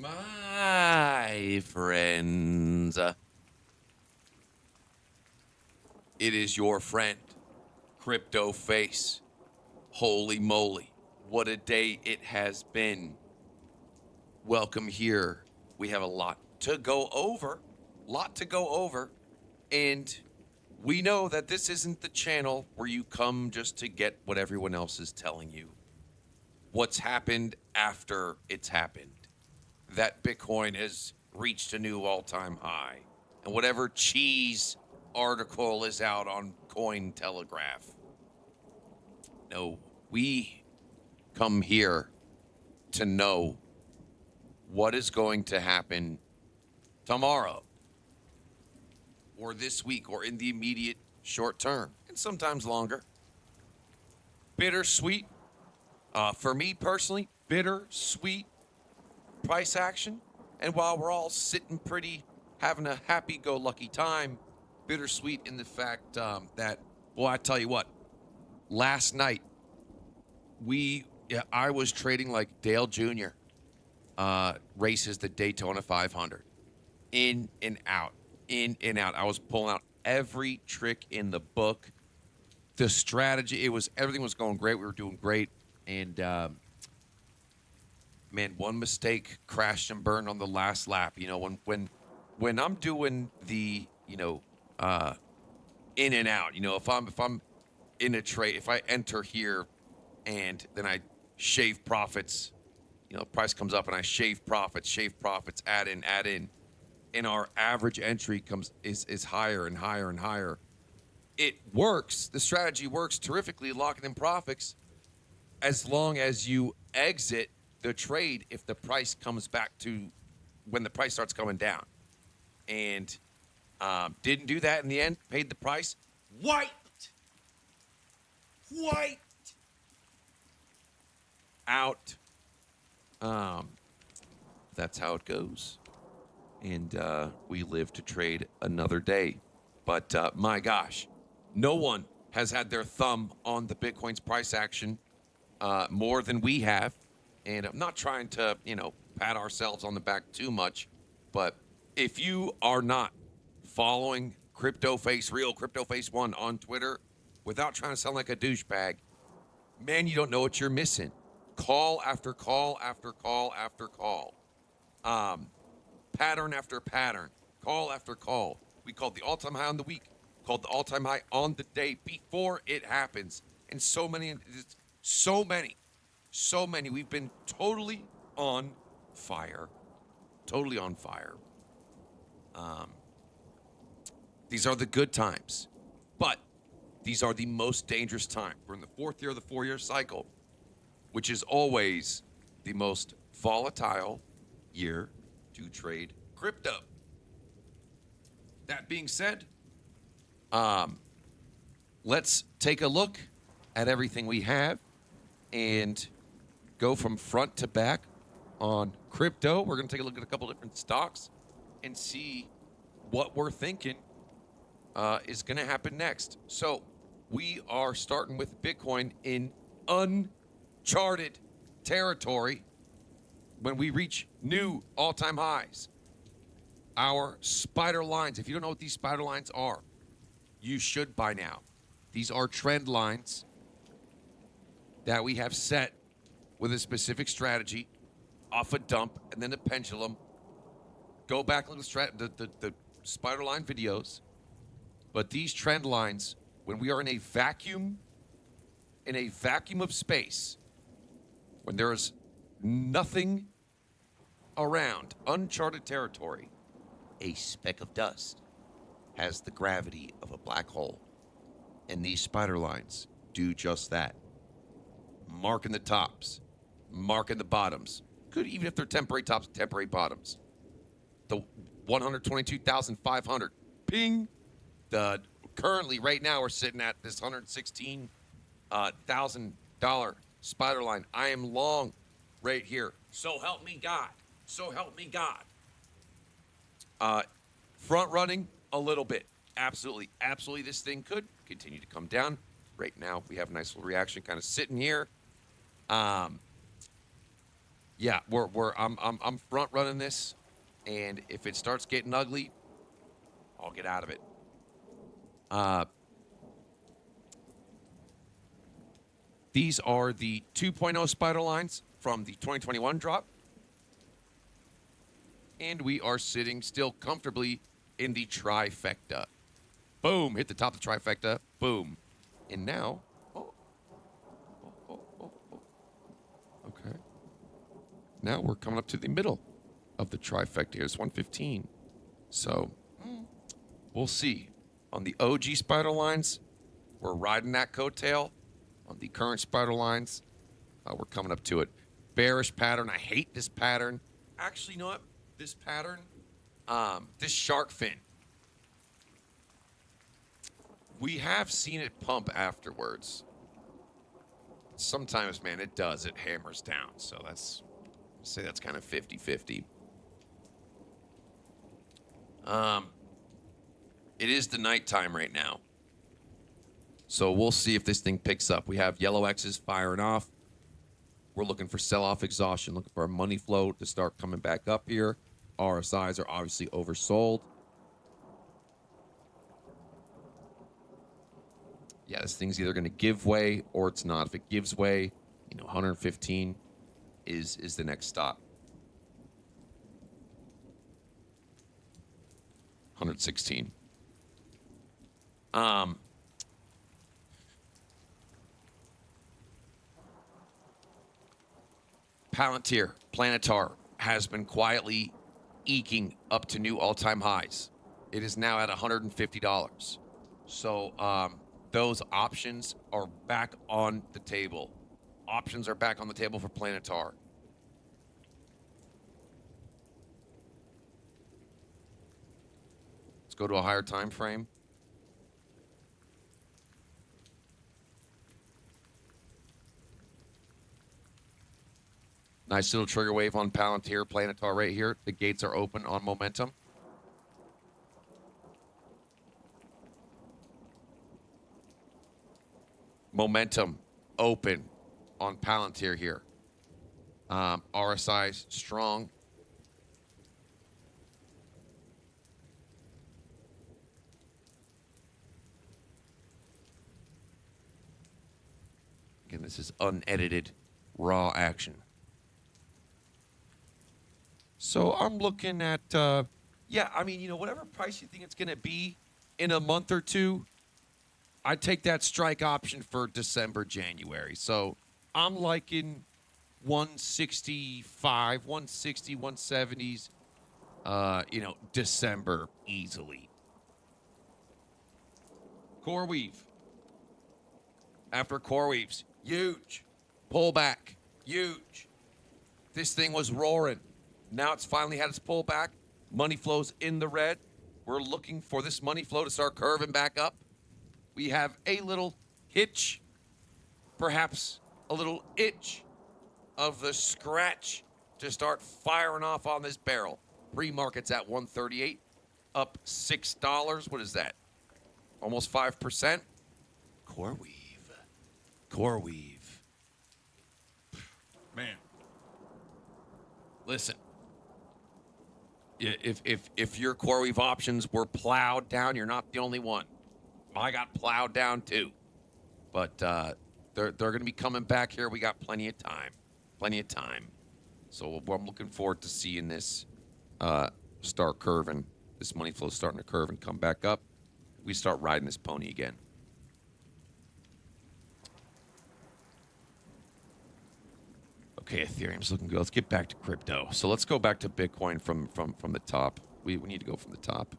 My friends, it is your friend, CryptoFace. Holy moly, what a day it has been. Welcome here. We have a lot to go over, and we know that this isn't the channel where you come just to get what everyone else is telling you. What's happened after it's happened. That Bitcoin has reached a new all-time high. And whatever cheese article is out on Cointelegraph. No, we come here to know what is going to happen tomorrow or this week or in the immediate short term and sometimes longer. Bittersweet. For me personally, bittersweet price action. And while we're all sitting pretty, having a happy-go-lucky time, bittersweet in the fact that, well, I tell you what, last night, I was trading like Dale Jr. Races the Daytona 500. In and out. I was pulling out every trick in the book. The strategy, everything was going great. We were doing great. And, man, one mistake crashed and burned on the last lap. You know, when I'm doing the, in and out, if I'm in a trade, if I enter here and then I shave profits, price comes up and I shave profits, add in, and our average entry is higher and higher and higher. It works. The strategy works terrifically, locking in profits, as long as you exit the trade if the price comes back to when the price starts coming down. And didn't do that in the end, paid the price. Wiped out. That's how it goes. And we live to trade another day. But my gosh, no one has had their thumb on the Bitcoin's price action more than we have. And I'm not trying to, pat ourselves on the back too much. But if you are not following CryptoFace, real CryptoFace 1 on Twitter, without trying to sound like a douchebag, man, you don't know what you're missing. Call after call after call after call. Pattern after pattern. Call after call. We called the all-time high on the week. Called the all-time high on the day before it happens. And so many. We've been totally on fire. These are the good times. But these are the most dangerous time. We're in the fourth year of the 4-year cycle, which is always the most volatile year to trade crypto. That being said, let's take a look at everything we have and go from front to back on crypto. We're going to take a look at a couple different stocks and see what we're thinking is going to happen next. So we are starting with Bitcoin in uncharted territory when we reach new all-time highs. Our spider lines, if you don't know what these spider lines are, you should by now. These are trend lines that we have set with a specific strategy off a dump and then a pendulum. Go back and look at the spider line videos. But these trend lines, when we are in a vacuum of space, when there is nothing around, uncharted territory, a speck of dust has the gravity of a black hole. And these spider lines do just that. Marking the tops, marking the bottoms. Good, even if they're temporary tops, temporary bottoms. The 122,500. Ping. Currently, right now, we're sitting at this $116,000 spider line. I am long right here. So help me God. Front running a little bit. Absolutely. This thing could continue to come down. Right now, we have a nice little reaction kind of sitting here. Yeah, I'm front running this, and if it starts getting ugly, I'll get out of it. These are the 2.0 spider lines from the 2021 drop. And we are sitting still comfortably in the trifecta. Boom, hit the top of the trifecta. Boom. And now, okay. Now we're coming up to the middle of the trifecta here. It's 115. So we'll see. On the OG spider lines, we're riding that coattail. On the current spider lines, we're coming up to it. Bearish pattern. I hate this pattern. Actually, you know what? This pattern, this shark fin. We have seen it pump afterwards. Sometimes, man, it does. It hammers down. So that's, say that's kind of 50-50. It is the nighttime right now. So we'll see if this thing picks up. We have yellow X's firing off. We're looking for sell-off exhaustion, looking for a money flow to start coming back up here. RSIs are obviously oversold. Yeah, this thing's either going to give way or it's not. If it gives way, 115 is the next stop. 116. Palantir, Planetar, has been quietly eking up to new all-time highs. It is now at $150. So those options are back on the table. Options are back on the table for Planetar. Let's go to a higher time frame. Nice little trigger wave on Palantir, Planetar right here. The gates are open on momentum. Momentum open on Palantir here. RSI strong. Again, this is unedited, raw action. So I'm looking at, whatever price you think it's going to be in a month or two, I take that strike option for December, January. So I'm liking 165, 160, 170s, December easily. CoreWeave. After CoreWeave's huge. Pullback. Huge. This thing was roaring. Now it's finally had its pullback. Money flows in the red. We're looking for this money flow to start curving back up. We have a little hitch, perhaps a little itch of the scratch to start firing off on this barrel. Pre-market's at 138, up $6. What is that? Almost 5%. CoreWeave. Man. Listen. If your CoreWeave options were plowed down, you're not the only one. I got plowed down too. But they're going to be coming back here. We got plenty of time. So I'm looking forward to seeing this start curving. This money flow starting to curve and come back up. We start riding this pony again. Okay, Ethereum's looking good. Let's get back to crypto. So let's go back to Bitcoin from the top. We need to go from the top.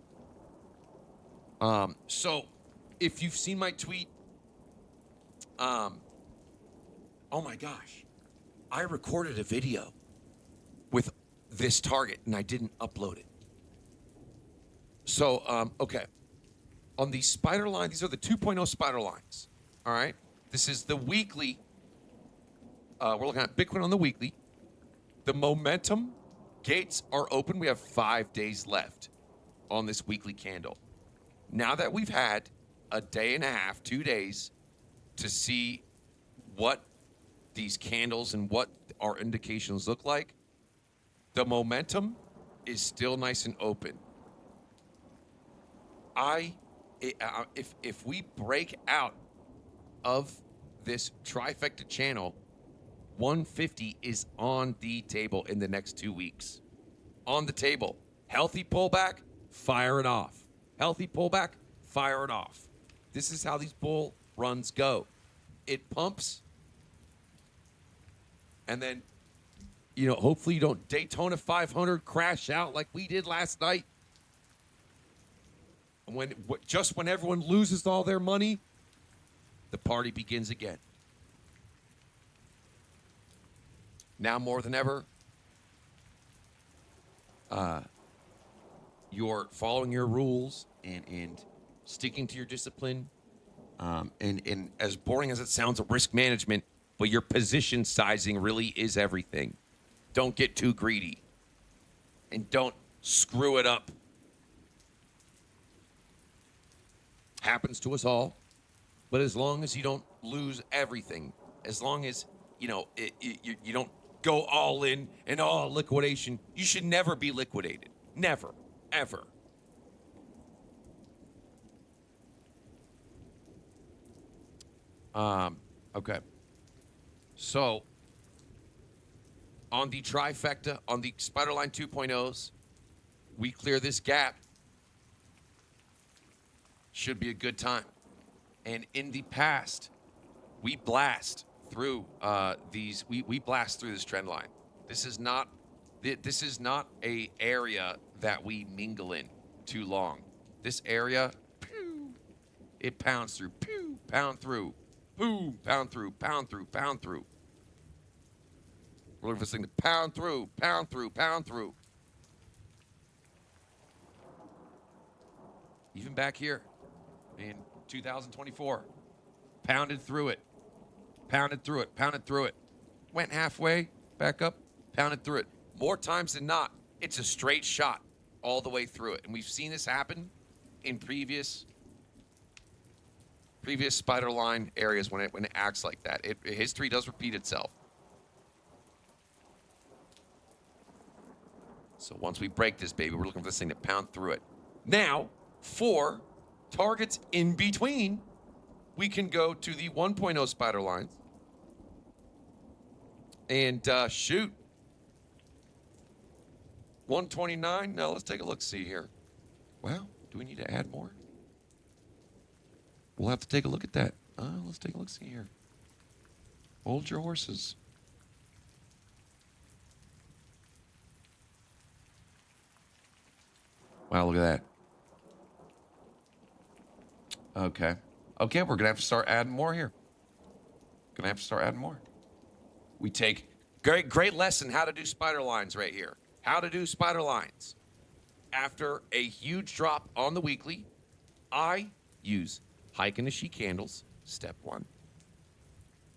So if you've seen my tweet, oh my gosh, I recorded a video with this target and I didn't upload it. So, okay. On the spider line, these are the 2.0 spider lines. All right. This is the weekly. We're looking at Bitcoin on the weekly. The momentum gates are open. We have 5 days left on this weekly candle. Now that we've had a day and a half, 2 days to see what these candles and what our indications look like, the momentum is still nice and open. If we break out of this trifecta channel, 150 is on the table in the next 2 weeks. On the table. Healthy pullback, fire it off. Healthy pullback, fire it off. This is how these bull runs go. It pumps, and then, you know, hopefully you don't Daytona 500 crash out like we did last night. Just when everyone loses all their money, the party begins again. Now more than ever, you're following your rules and sticking to your discipline. And as boring as it sounds, of risk management, but your position sizing really is everything. Don't get too greedy. And don't screw it up. Happens to us all. But as long as you don't lose everything, as long as, you know, you don't go all in and all liquidation, you should never be liquidated. Never. Ever. Okay. So, on the trifecta, on the Spiderline 2.0s, we clear this gap. Should be a good time. And in the past, we blast through we blast through this trend line. This is not a area that we mingle in too long. This area, pew, it pounds through, pew, pound through, boom, pound through, pound through, pound through. We're looking for this thing to pound through, pound through, pound through. Even back here in 2024, pounded through it, pounded through it, pounded through it. Went halfway, back up, pounded through it. More times than not, it's a straight shot all the way through it. And we've seen this happen in previous spider line areas when it acts like that. History does repeat itself. So once we break this baby, we're looking for this thing to pound through it. Now, for targets in between, we can go to the 1.0 spider lines and shoot. 129. Now let's take a look. See here. Well, do we need to add more? We'll have to take a look at that. Let's take a look. See here. Hold your horses. Wow, look at that. Okay, we're going to have to start adding more here. Going to have to start adding more. We take great lesson how to do spider lines right here. How to do spider lines. After a huge drop on the weekly, I use Heiken Nishi candles, step 1.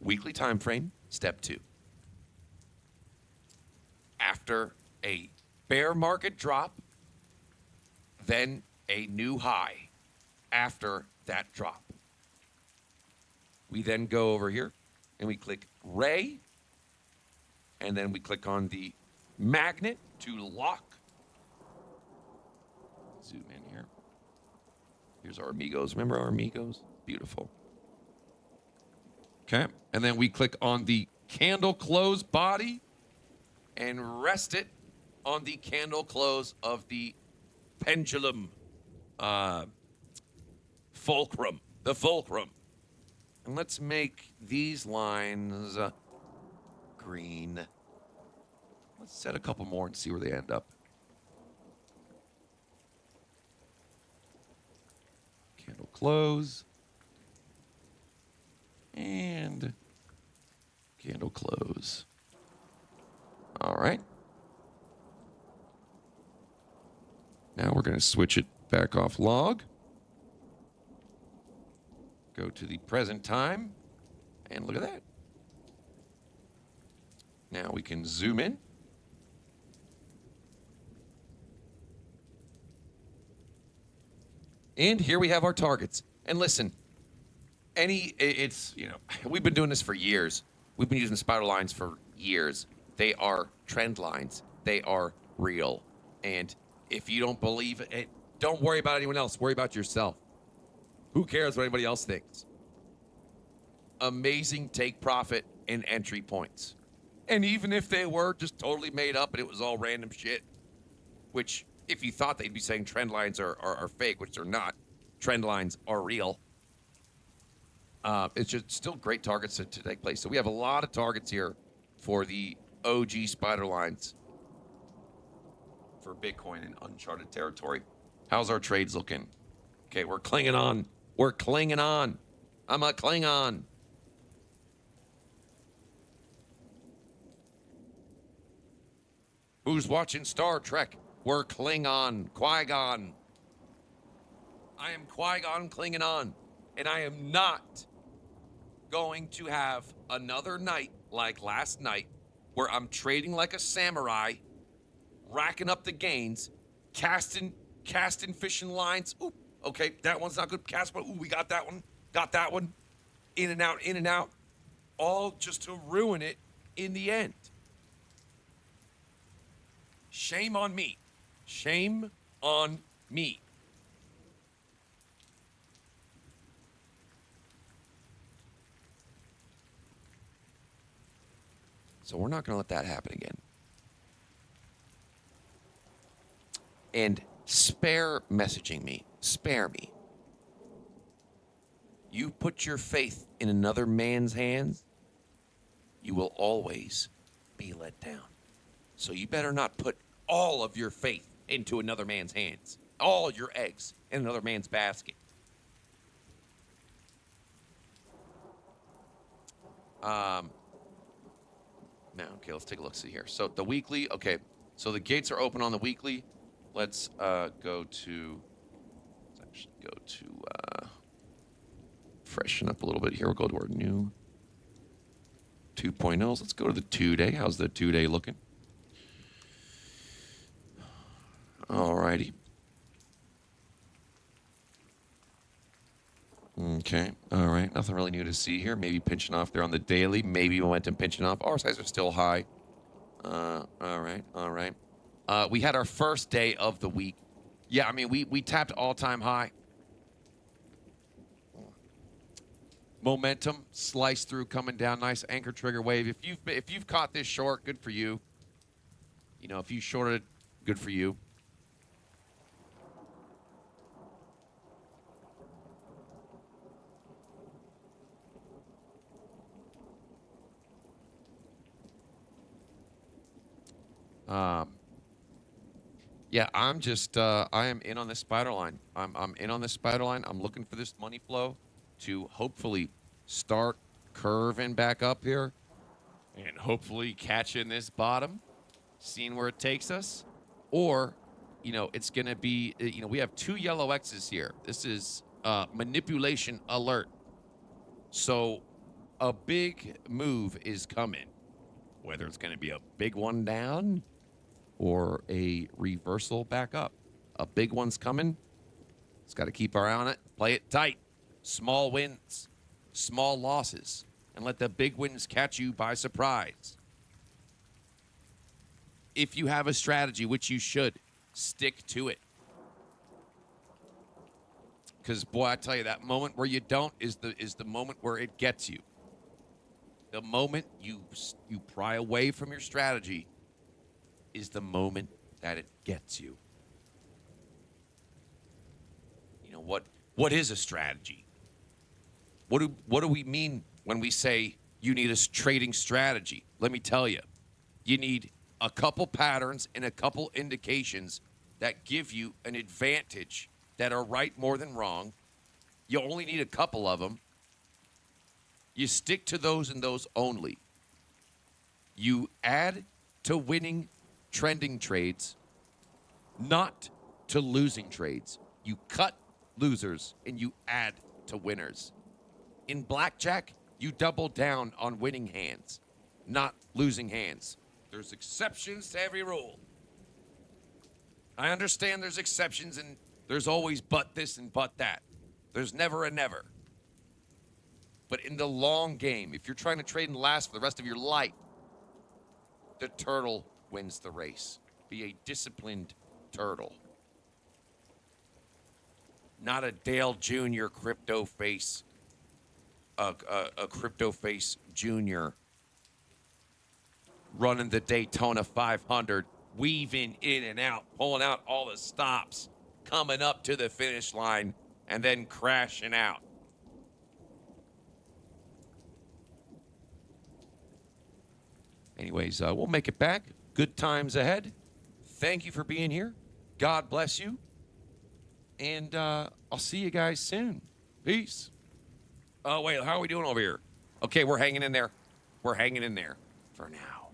Weekly time frame, step 2. After a bear market drop, then a new high after that drop. We then go over here and we click Ray, and then we click on the magnet to lock. Zoom in here. Here's our amigos. Remember our amigos? Beautiful. Okay, and then we click on the candle close body and rest it on the candle close of the pendulum fulcrum, the fulcrum. And let's make these lines green. Let's set a couple more and see where they end up. Candle close. And candle close. All right. Now we're going to switch it back off log. Go to the present time. And look at that. Now we can zoom in. And here we have our targets. And listen, we've been doing this for years. We've been using spider lines for years. They are trend lines. They are real. And if you don't believe it, don't worry about anyone else. Worry about yourself. Who cares what anybody else thinks? Amazing take profit and entry points. And even if they were just totally made up and it was all random shit, which if you thought they'd be saying trend lines are fake, which they're not, trend lines are real. It's just still great targets to take place. So we have a lot of targets here for the OG spider lines for Bitcoin in uncharted territory. How's our trades looking? Okay, we're clinging on. We're clinging on. I'm a Klingon. Who's watching Star Trek? We're Klingon. Qui-Gon. I am Qui-Gon clinging on. And I am not going to have another night like last night where I'm trading like a samurai, racking up the gains, casting fishing lines. Ooh, okay, that one's not good. Cast, but ooh, we got that one. Got that one. In and out. All just to ruin it in the end. Shame on me. Shame on me. So we're not going to let that happen again. And spare messaging me. Spare me. You put your faith in another man's hands, you will always be let down. So you better not put all of your faith into another man's hands. All your eggs in another man's basket. Now, okay, let's take a look. See here. So the weekly, okay. So the gates are open on the weekly. Let's go to freshen up a little bit here. We'll go to our new 2.0s. Let's go to the 2-day. How's the 2-day looking? All righty. Okay. All right. Nothing really new to see here. Maybe pinching off there on the daily. Maybe momentum pinching off. RSIs are still high. All right. We had our first day of the week. Yeah, I mean, we tapped all-time high. Momentum sliced through, coming down, nice anchor trigger wave. If you've caught this short, good for you. You know, if you shorted, good for you. Yeah, I'm just I am in on this spider line. I'm in on this spider line. I'm looking for this money flow to hopefully start curving back up here and hopefully catching this bottom, seeing where it takes us. Or, you know, it's going to be, you know, we have 2 yellow X's here. This is manipulation alert. So a big move is coming, whether it's going to be a big one down or a reversal back up. A big one's coming. It's got to keep our eye on it. Play it tight. Small wins, small losses, and let the big wins catch you by surprise. If you have a strategy, which you should, stick to it. Because, boy, I tell you, that moment where you don't is the moment where it gets you. The moment you pry away from your strategy is the moment that it gets you. You know, what is a strategy? What do we mean when we say you need a trading strategy? Let me tell you. You need a couple patterns and a couple indications that give you an advantage that are right more than wrong. You only need a couple of them. You stick to those and those only. You add to winning trending trades, not to losing trades. You cut losers and you add to winners. In blackjack, you double down on winning hands, not losing hands. There's exceptions to every rule. I understand there's exceptions and there's always but this and but that. There's never a never. But in the long game, if you're trying to trade and last for the rest of your life, the turtle wins the race. Be a disciplined turtle. Not a Dale Jr. CryptoFace, a CryptoFace Jr. running the Daytona 500, weaving in and out, pulling out all the stops, coming up to the finish line, and then crashing out. Anyways, we'll make it back. Good times ahead. Thank you for being here. God bless you. And I'll see you guys soon. Peace. Oh, wait, how are we doing over here? Okay, we're hanging in there. We're hanging in there for now.